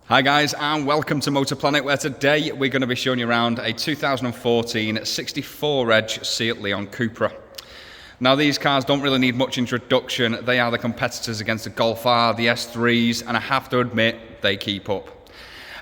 Hi guys, and welcome to Motor Planet, where today we're going to be showing you around a 2014 64 Reg Seat Leon Cupra. Now these cars don't really need much introduction. They are the competitors against the Golf R, the S3s, and I have to admit, they keep up.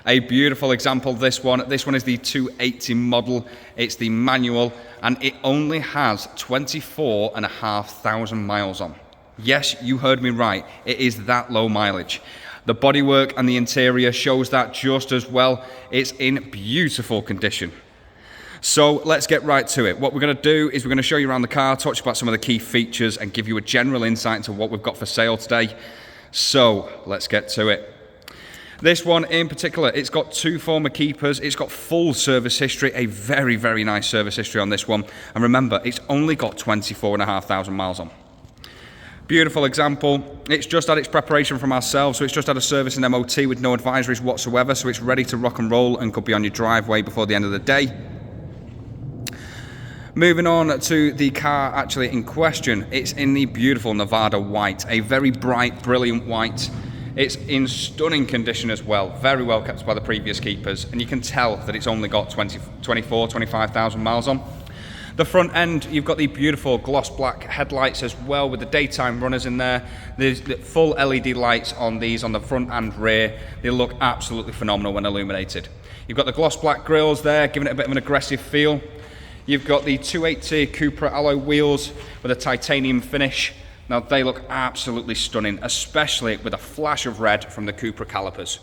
A beautiful example of this one is the 280 model. It's the manual, and it only has 24,500 miles on. Yes, you heard me right, it is that low mileage. The bodywork and the interior shows that just as well. It's in beautiful condition. So let's get right to it. What we're going to do is we're going to show you around the car, talk about some of the key features, and give you a general insight into what we've got for sale today. So let's get to it. This one in particular, it's got two former keepers. It's got full service history, a very, very nice service history on this one. And remember, it's only got 24,500 miles on. Beautiful example. It's just had its preparation from ourselves, so it's just had a service and MOT with no advisories whatsoever, so it's ready to rock and roll and could be on your driveway before the end of the day. Moving on to the car actually in question, it's in the beautiful Nevada white, a very bright, brilliant white. It's in stunning condition as well, very well kept by the previous keepers, and you can tell that it's only got 25,000 miles on. The front end, you've got the beautiful gloss black headlights as well with the daytime runners in there. There's the full LED lights on these on the front and rear. They look absolutely phenomenal when illuminated. You've got the gloss black grills there, giving it a bit of an aggressive feel. You've got the 280 Cupra alloy wheels with a titanium finish. Now they look absolutely stunning, especially with a flash of red from the Cupra calipers.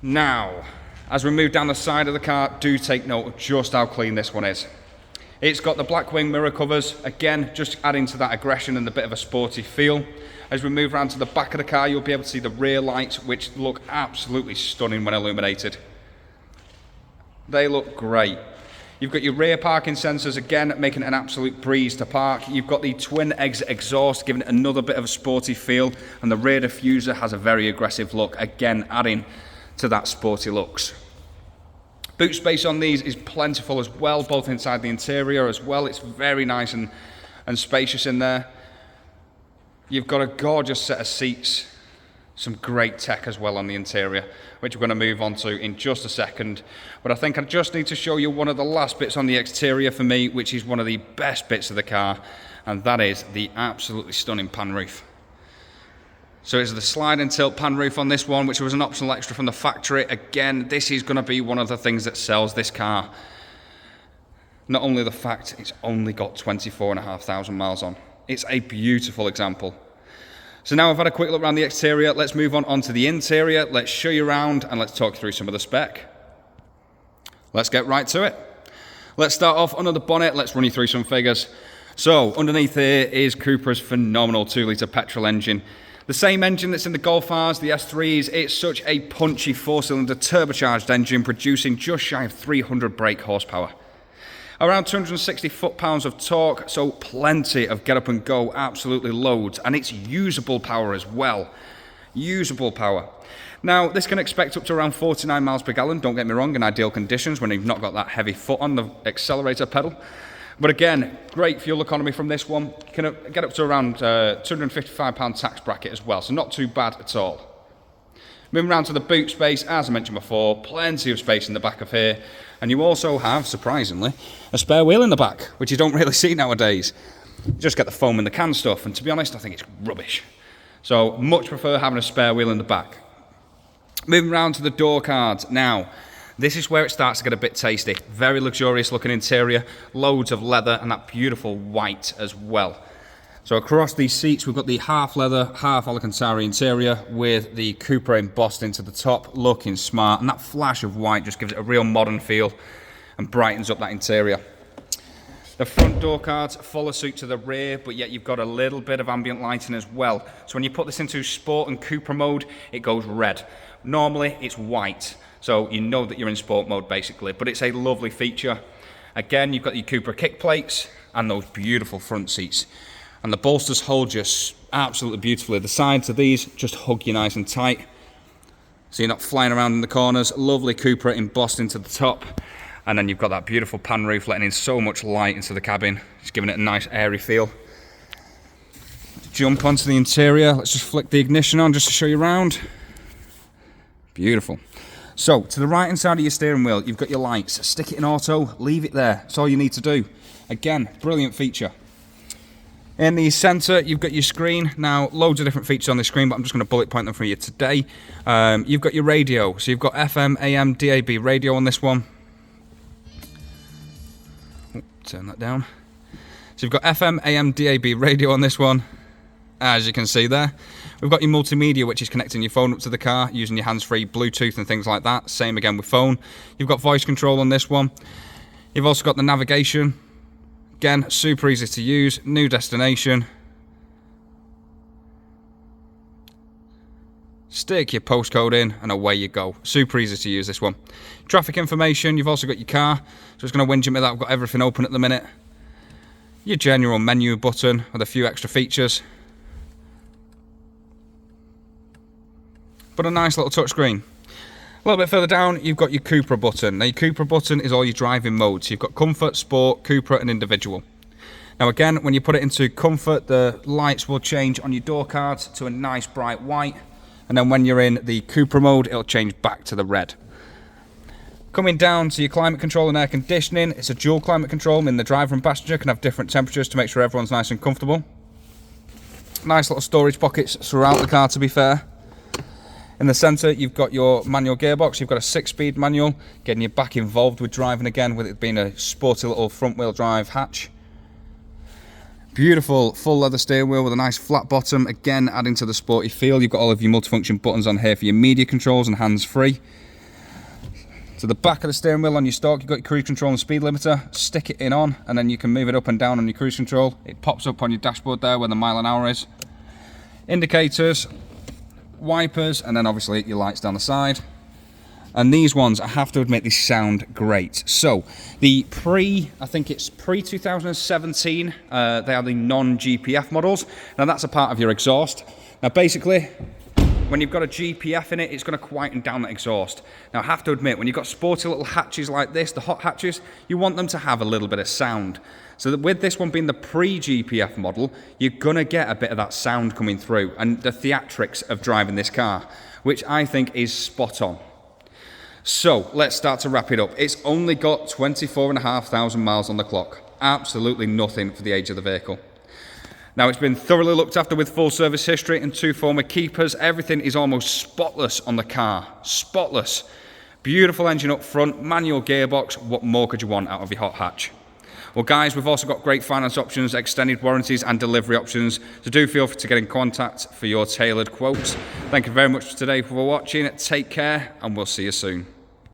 Now, as we move down the side of the car, do take note of just how clean this one is. It's got the black wing mirror covers, again, just adding to that aggression and a bit of a sporty feel. As we move around to the back of the car, you'll be able to see the rear lights, which look absolutely stunning when illuminated. They look great. You've got your rear parking sensors, again, making it an absolute breeze to park. You've got the twin exit exhaust, giving it another bit of a sporty feel, and the rear diffuser has a very aggressive look, again, adding to that sporty looks. Boot space on these is plentiful as well, both inside the interior as well. It's very nice and spacious in there. You've got a gorgeous set of seats, some great tech as well on the interior, which we're going to move on to in just a second. But I think I just need to show you one of the last bits on the exterior for me, which is one of the best bits of the car, and that is the absolutely stunning pan roof. So it's the slide and tilt pan roof on this one, which was an optional extra from the factory. Again, this is going to be one of the things that sells this car. Not only the fact it's only got 24,500 miles on. It's a beautiful example. So now I've had a quick look around the exterior. Let's move on onto the interior. Let's show you around and let's talk through some of the spec. Let's get right to it. Let's start off under the bonnet. Let's run you through some figures. So underneath here is Cupra's phenomenal 2-litre petrol engine. The same engine that's in the Golf Rs, the S3s. It's such a punchy 4-cylinder turbocharged engine producing just shy of 300 brake horsepower. Around 260 foot-pounds of torque, so plenty of get up and go, absolutely loads. And it's usable power as well. Usable power. Now, this can expect up to around 49 miles per gallon, don't get me wrong, in ideal conditions when you've not got that heavy foot on the accelerator pedal. But again, great fuel economy from this one. You can get up to around £255 tax bracket as well, so not too bad at all. Moving around to the boot space, as I mentioned before, plenty of space in the back of here. And you also have, surprisingly, a spare wheel in the back, which you don't really see nowadays. You just get the foam in the can stuff, and to be honest, I think it's rubbish. So much prefer having a spare wheel in the back. Moving around to the door cards. Now, this is where it starts to get a bit tasty. Very luxurious looking interior, loads of leather and that beautiful white as well. So across these seats we've got the half leather, half Alcantara interior with the Cupra embossed into the top, looking smart, and that flash of white just gives it a real modern feel and brightens up that interior. The front door cards follow suit to the rear, but yet you've got a little bit of ambient lighting as well. So when you put this into sport and Cupra mode, it goes red. Normally it's white. So you know that you're in sport mode basically, but it's a lovely feature. Again, you've got your Cupra kick plates and those beautiful front seats. And the bolsters hold you absolutely beautifully. The sides of these just hug you nice and tight, so you're not flying around in the corners. Lovely Cupra embossed into the top. And then you've got that beautiful pan roof letting in so much light into the cabin, just giving it a nice airy feel. Jump onto the interior. Let's just flick the ignition on just to show you around. Beautiful. So, to the right hand side of your steering wheel, you've got your lights. Stick it in auto, leave it there. That's all you need to do. Again, brilliant feature. In the centre, you've got your screen. Now, loads of different features on the screen, but I'm just going to bullet point them for you today. You've got your radio. So you've got FM, AM, DAB radio on this one. Oh, turn that down. So you've got FM, AM, DAB radio on this one, as you can see there. We've got your multimedia, which is connecting your phone up to the car, using your hands-free Bluetooth and things like that. Same again with phone. You've got voice control on this one. You've also got the navigation. Again, super easy to use. New destination. Stick your postcode in and away you go. Super easy to use this one. Traffic information, you've also got your car. So it's going to whinge at me that I've got everything open at the minute. Your general menu button with a few extra features. But a nice little touchscreen. A little bit further down, you've got your Cupra button. Now, your Cupra button is all your driving modes. You've got Comfort, Sport, Cupra, and Individual. Now, again, when you put it into Comfort, the lights will change on your door cards to a nice bright white. And then when you're in the Cupra mode, it'll change back to the red. Coming down to your climate control and air conditioning, it's a dual climate control, meaning the driver and passenger can have different temperatures to make sure everyone's nice and comfortable. Nice little storage pockets throughout the car, to be fair. In the centre, you've got your manual gearbox. You've got a 6-speed manual, getting you back involved with driving again, with it being a sporty little front-wheel drive hatch. Beautiful full leather steering wheel with a nice flat bottom, again adding to the sporty feel. You've got all of your multifunction buttons on here for your media controls and hands-free. To the back of the steering wheel on your stalk, you've got your cruise control and speed limiter. Stick it in on, and then you can move it up and down on your cruise control. It pops up on your dashboard there where the mile an hour is. Indicators. Wipers, and then obviously your lights down the side. And these ones, I have to admit, these sound great. So the I think it's pre-2017, they are the non-GPF models. Now that's a part of your exhaust. Now basically, when you've got a GPF in it, it's going to quieten down that exhaust. Now I have to admit, when you've got sporty little hatches like this, the hot hatches, you want them to have a little bit of sound. So that with this one being the pre-GPF model, you're going to get a bit of that sound coming through and the theatrics of driving this car, which I think is spot on. So let's start to wrap it up. It's only got 24,500 miles on the clock. Absolutely nothing for the age of the vehicle. Now, it's been thoroughly looked after with full service history and 2 former keepers. Everything is almost spotless on the car. Spotless. Beautiful engine up front, manual gearbox. What more could you want out of your hot hatch? Well, guys, we've also got great finance options, extended warranties and delivery options. So do feel free to get in contact for your tailored quotes. Thank you very much today for watching. Take care, and we'll see you soon.